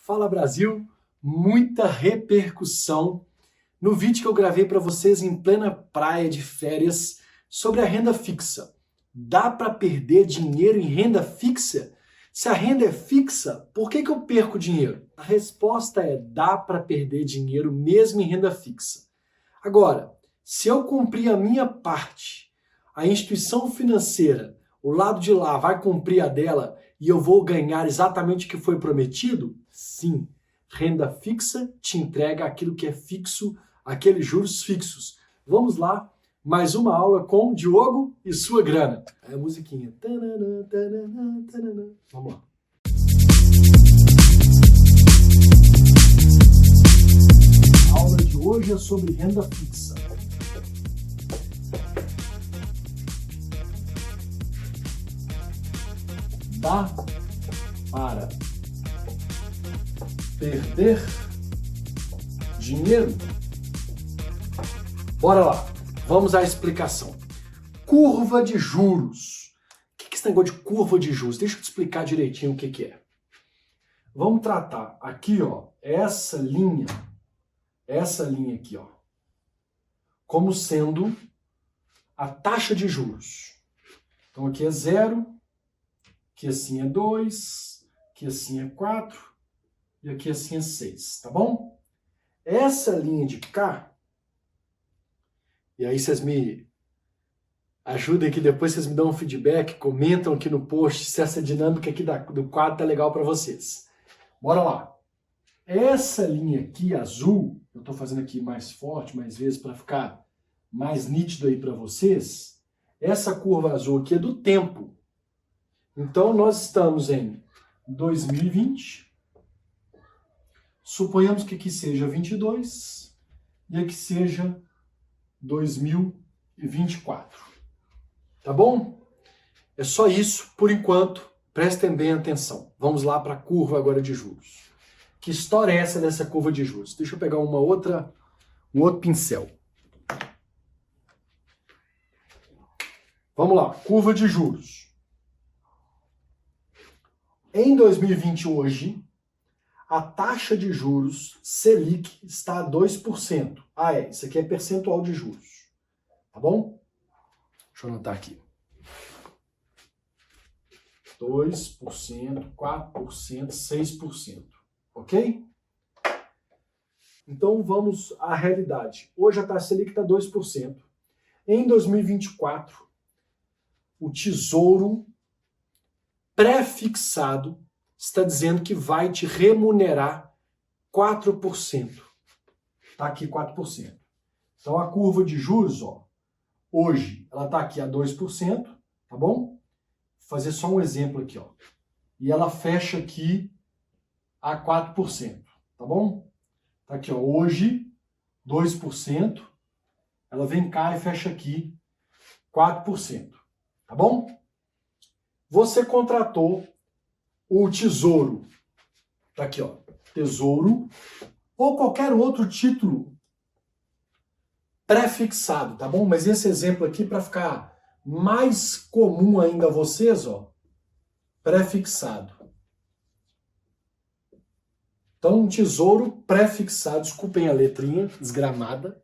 Fala Brasil, muita repercussão no vídeo que eu gravei para vocês em plena praia de férias sobre a renda fixa. Dá para perder dinheiro em renda fixa? Se a renda é fixa, por que eu perco dinheiro? A resposta é dá para perder dinheiro mesmo em renda fixa. Agora, se eu cumprir a minha parte, a instituição financeira, o lado de lá vai cumprir a dela e eu vou ganhar exatamente o que foi prometido? Sim, renda fixa te entrega aquilo que é fixo, aqueles juros fixos. Vamos lá, mais uma aula com Diogo e sua grana. É a musiquinha. Vamos lá. A aula de hoje é sobre renda fixa. Dá para perder dinheiro? Bora lá, vamos à explicação. Curva de juros. O que é esse negócio de curva de juros? Deixa eu te explicar direitinho o que é. Vamos tratar aqui, ó, essa linha aqui, ó, como sendo a taxa de juros. Então aqui é 0, aqui assim é 2, aqui assim é 4 e aqui assim é 6, tá bom? Essa linha de cá, e aí vocês me ajudem aqui, depois vocês me dão um feedback, comentam aqui no post se essa dinâmica aqui do quadro tá legal para vocês. Bora lá. Essa linha aqui azul, eu tô fazendo aqui mais forte, mais vezes para ficar mais nítido aí para vocês. Essa curva azul aqui é do tempo. Então nós estamos em 2020. Suponhamos que aqui seja 22 e aqui seja 2024. Tá bom? É só isso por enquanto. Prestem bem atenção. Vamos lá para a curva agora de juros. Que história é essa dessa curva de juros? Deixa eu pegar um outro pincel. Vamos lá, curva de juros. Em 2020 hoje, a taxa de juros Selic está a 2%. Isso aqui é percentual de juros. Tá bom? Deixa eu anotar aqui. 2%, 4%, 6%. Ok? Então vamos à realidade. Hoje a taxa Selic está 2%. Em 2024, o Tesouro pré-fixado está dizendo que vai te remunerar 4%. Está aqui 4%. Então a curva de juros, ó, hoje ela está aqui a 2%, tá bom? Vou fazer só um exemplo aqui, ó. E ela fecha aqui a 4%, tá bom? Tá aqui, ó, hoje 2%, ela vem cá e fecha aqui 4%, tá bom? Você contratou o Tesouro, tá aqui, ó, Tesouro, ou qualquer outro título pré-fixado, tá bom? Mas esse exemplo aqui, para ficar mais comum ainda a vocês, ó, pré-fixado. Então, um Tesouro pré-fixado, desculpem a letrinha desgramada,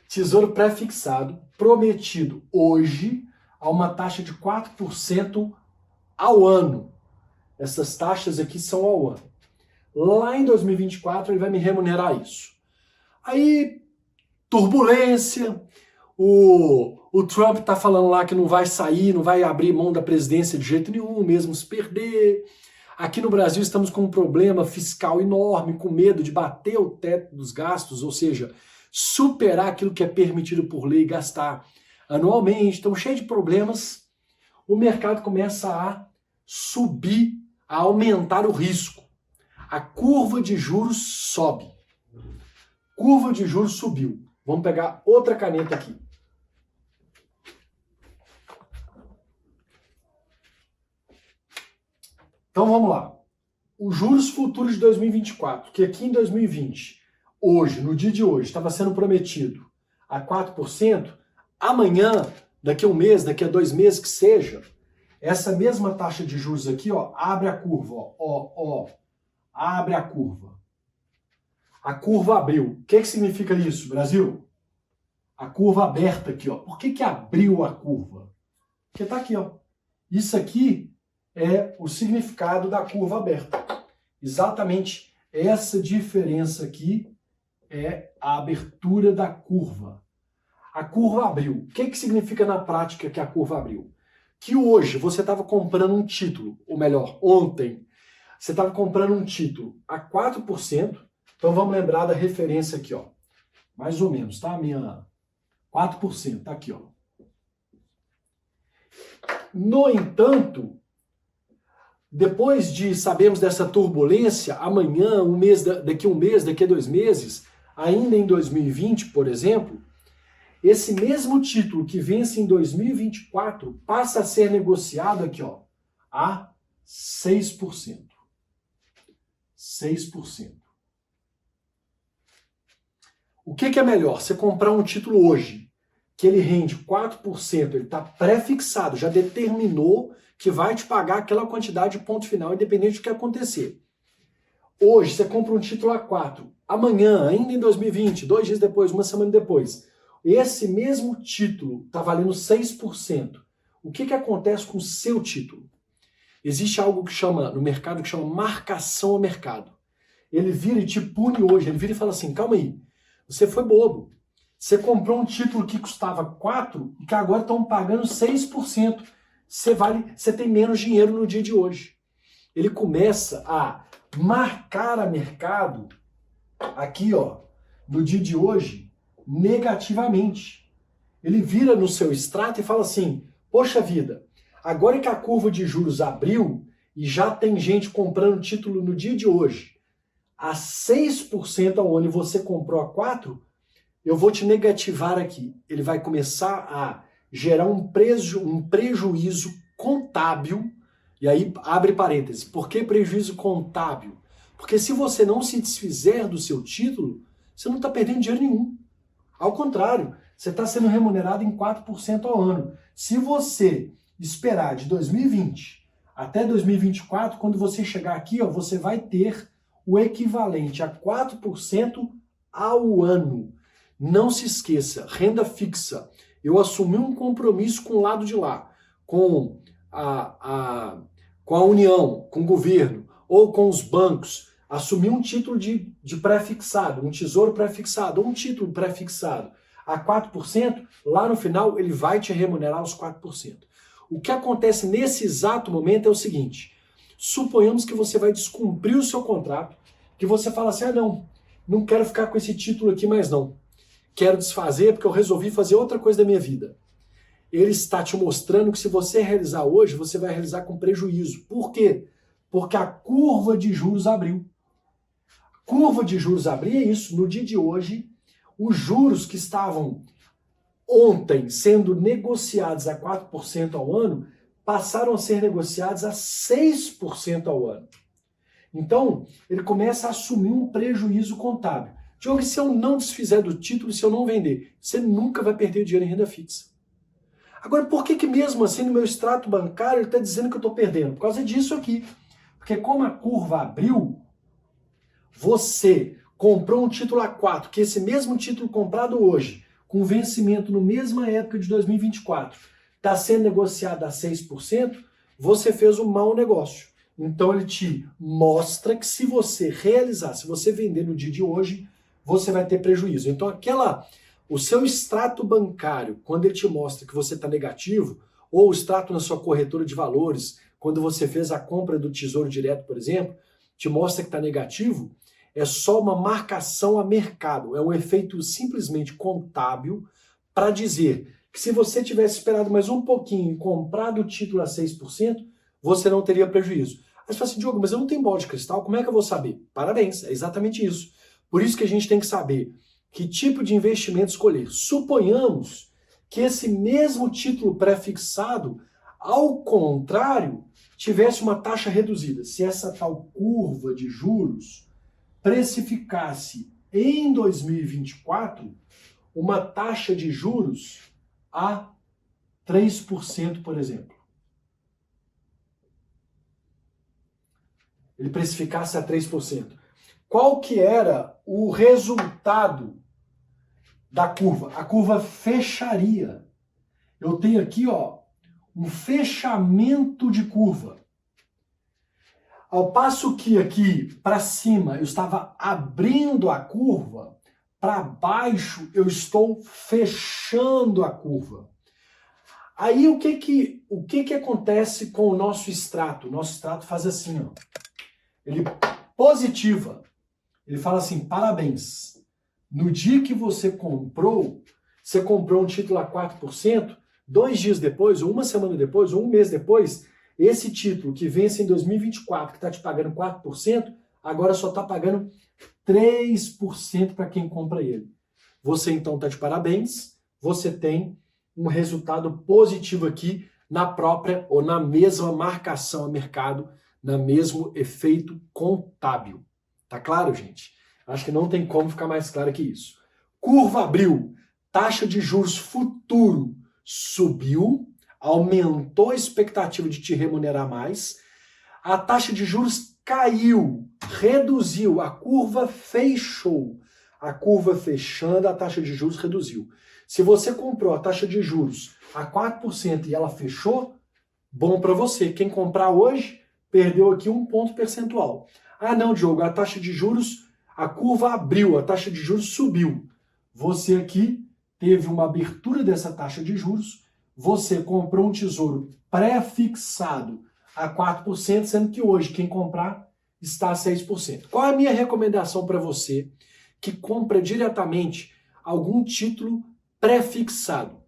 Tesouro pré-fixado, prometido hoje a uma taxa de 4% ao ano. Essas taxas aqui são ao ano. Lá em 2024 ele vai me remunerar isso. Aí, turbulência, o Trump tá falando lá que não vai sair, não vai abrir mão da presidência de jeito nenhum, mesmo se perder. Aqui no Brasil estamos com um problema fiscal enorme, com medo de bater o teto dos gastos, ou seja, superar aquilo que é permitido por lei gastar anualmente. Então, cheio de problemas, o mercado começa a subir, a aumentar o risco. A curva de juros sobe. Curva de juros subiu. Vamos pegar outra caneta aqui. Então vamos lá. Os juros futuros de 2024, que aqui em 2020, hoje, no dia de hoje, estava sendo prometido a 4%, amanhã, daqui a um mês, daqui a 2 meses que seja, essa mesma taxa de juros aqui, ó, abre a curva, ó, abre a curva. A curva abriu. O que significa isso, Brasil? A curva aberta aqui, ó. Por que abriu a curva? Porque tá aqui, ó. Isso aqui é o significado da curva aberta. Exatamente essa diferença aqui é a abertura da curva. A curva abriu. O que significa na prática que a curva abriu? Que hoje você estava comprando um título, ou melhor, ontem, você estava comprando um título a 4%. Então vamos lembrar da referência aqui, ó. Mais ou menos, tá? Minha 4%, tá aqui, ó. No entanto, depois de sabermos dessa turbulência, amanhã, daqui um mês, daqui a 2 meses, ainda em 2020, por exemplo, esse mesmo título que vence em 2024 passa a ser negociado aqui, ó, a 6%. 6%. O que é melhor? Você comprar um título hoje, que ele rende 4%, ele está pré-fixado, já determinou que vai te pagar aquela quantidade de ponto final, independente do que acontecer. Hoje, você compra um título a 4%. Amanhã, ainda em 2020, 2 dias depois, uma semana depois, esse mesmo título está valendo 6%. O que acontece com o seu título? Existe algo que chama, no mercado, que chama marcação a mercado. Ele vira e te pune hoje, ele vira e fala assim, calma aí, você foi bobo. Você comprou um título que custava 4% e que agora estão pagando 6%. Você tem menos dinheiro no dia de hoje. Ele começa a marcar a mercado, aqui ó, no dia de hoje, negativamente. Ele vira no seu extrato e fala assim, poxa vida, agora que a curva de juros abriu e já tem gente comprando título no dia de hoje, a 6% ao ano e você comprou a 4%, eu vou te negativar aqui. Ele vai começar a gerar um prejuízo contábil, e aí abre parênteses. Por que prejuízo contábil? Porque se você não se desfizer do seu título, você não está perdendo dinheiro nenhum. Ao contrário, você está sendo remunerado em 4% ao ano. Se você esperar de 2020 até 2024, quando você chegar aqui, ó, você vai ter o equivalente a 4% ao ano. Não se esqueça, renda fixa. Eu assumi um compromisso com o lado de lá, com a União, com o governo, ou com os bancos, assumir um título de pré-fixado, um tesouro pré-fixado, ou um título pré-fixado a 4%, lá no final ele vai te remunerar os 4%. O que acontece nesse exato momento é o seguinte, suponhamos que você vai descumprir o seu contrato, que você fala assim, não quero ficar com esse título aqui mais não. Quero desfazer porque eu resolvi fazer outra coisa da minha vida. Ele está te mostrando que se você realizar hoje, você vai realizar com prejuízo. Por quê? Porque a curva de juros abriu. Curva de juros abrir é isso. No dia de hoje, os juros que estavam ontem sendo negociados a 4% ao ano, passaram a ser negociados a 6% ao ano. Então, ele começa a assumir um prejuízo contábil. Diogo, e se eu não desfizer do título, se eu não vender? Você nunca vai perder dinheiro em renda fixa. Agora, por que mesmo assim no meu extrato bancário ele está dizendo que eu estou perdendo? Por causa disso aqui. Porque como a curva abriu, você comprou um título a 4, que esse mesmo título comprado hoje, com vencimento na mesma época de 2024, está sendo negociado a 6%, você fez um mau negócio. Então ele te mostra que se você realizar, se você vender no dia de hoje, você vai ter prejuízo. Então o seu extrato bancário, quando ele te mostra que você está negativo, ou o extrato na sua corretora de valores, quando você fez a compra do Tesouro Direto, por exemplo, te mostra que está negativo, é só uma marcação a mercado, é um efeito simplesmente contábil para dizer que se você tivesse esperado mais um pouquinho e comprado o título a 6%, você não teria prejuízo. Aí você fala assim, Diogo, mas eu não tenho bola de cristal, como é que eu vou saber? Parabéns, é exatamente isso. Por isso que a gente tem que saber que tipo de investimento escolher. Suponhamos que esse mesmo título pré-fixado, ao contrário, tivesse uma taxa reduzida. Se essa tal curva de juros precificasse em 2024 uma taxa de juros a 3%, por exemplo. ele precificasse a 3%, qual que era o resultado da curva? A curva fecharia. Eu tenho aqui, ó, um fechamento de curva. Ao passo que aqui para cima eu estava abrindo a curva, para baixo eu estou fechando a curva. Aí o que acontece com o nosso extrato? O nosso extrato faz assim, ó. Ele positiva. Ele fala assim: parabéns. No dia que você comprou um título a 4%, 2 dias depois, ou uma semana depois, ou um mês depois, esse título que vence em 2024, que está te pagando 4%, agora só está pagando 3% para quem compra ele. Você então está de parabéns, você tem um resultado positivo aqui na própria ou na mesma marcação a mercado, no mesmo efeito contábil. Tá claro, gente? Acho que não tem como ficar mais claro que isso. Curva abriu, taxa de juros futuro subiu, aumentou a expectativa de te remunerar mais, a taxa de juros caiu, reduziu, a curva fechou. A curva fechando, a taxa de juros reduziu. Se você comprou a taxa de juros a 4% e ela fechou, bom para você. Quem comprar hoje perdeu aqui 1 ponto percentual. Ah não, Diogo, a taxa de juros, a curva abriu, a taxa de juros subiu. Você aqui teve uma abertura dessa taxa de juros, você comprou um tesouro pré-fixado a 4%, sendo que hoje quem comprar está a 6%. Qual é a minha recomendação para você que compra diretamente algum título pré-fixado?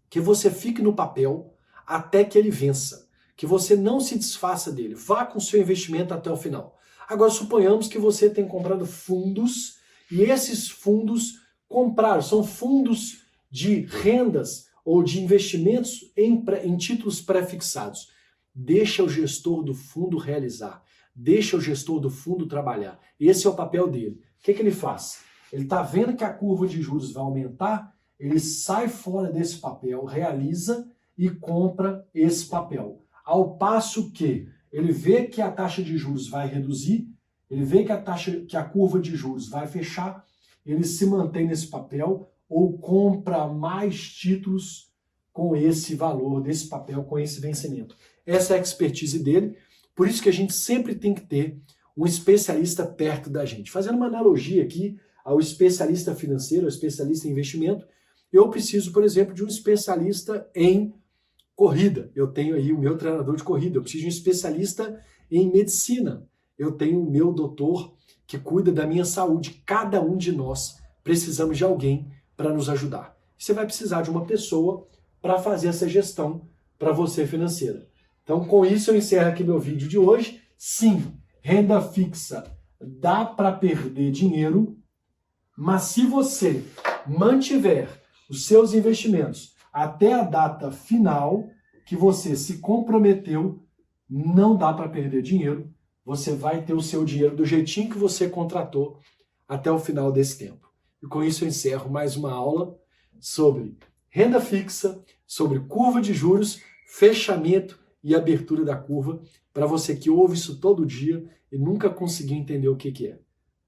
Que você fique no papel até que ele vença, que você não se desfaça dele, vá com o seu investimento até o final. Agora suponhamos que você tem comprado fundos e esses fundos compraram, são fundos de rendas ou de investimentos em títulos pré-fixados. Deixa o gestor do fundo realizar, deixa o gestor do fundo trabalhar. Esse é o papel dele. O que ele faz? Ele está vendo que a curva de juros vai aumentar, ele sai fora desse papel, realiza e compra esse papel. Ao passo que ele vê que a taxa de juros vai reduzir, ele vê que a curva de juros vai fechar, ele se mantém nesse papel ou compra mais títulos com esse valor desse papel, com esse vencimento. Essa é a expertise dele, por isso que a gente sempre tem que ter um especialista perto da gente. Fazendo uma analogia aqui ao especialista financeiro, ao especialista em investimento, eu preciso, por exemplo, de um especialista em corrida. Eu tenho aí o meu treinador de corrida. Eu preciso de um especialista em medicina. Eu tenho o meu doutor que cuida da minha saúde. Cada um de nós precisamos de alguém para nos ajudar. Você vai precisar de uma pessoa para fazer essa gestão para você financeira. Então, com isso, eu encerro aqui meu vídeo de hoje. Sim, renda fixa dá para perder dinheiro, mas se você mantiver os seus investimentos até a data final que você se comprometeu, não dá para perder dinheiro. Você vai ter o seu dinheiro do jeitinho que você contratou até o final desse tempo. E com isso eu encerro mais uma aula sobre renda fixa, sobre curva de juros, fechamento e abertura da curva, para você que ouve isso todo dia e nunca conseguiu entender o que é.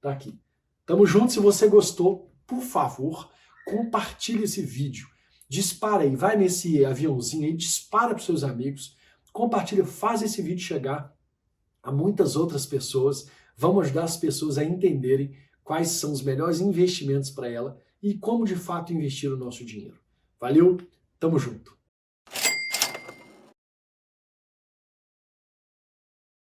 Tá aqui. Tamo junto. Se você gostou, por favor, compartilhe esse vídeo. Dispara aí, vai nesse aviãozinho aí, dispara para os seus amigos, compartilha, faz esse vídeo chegar a muitas outras pessoas. Vamos ajudar as pessoas a entenderem quais são os melhores investimentos para ela e como de fato investir o nosso dinheiro. Valeu, tamo junto!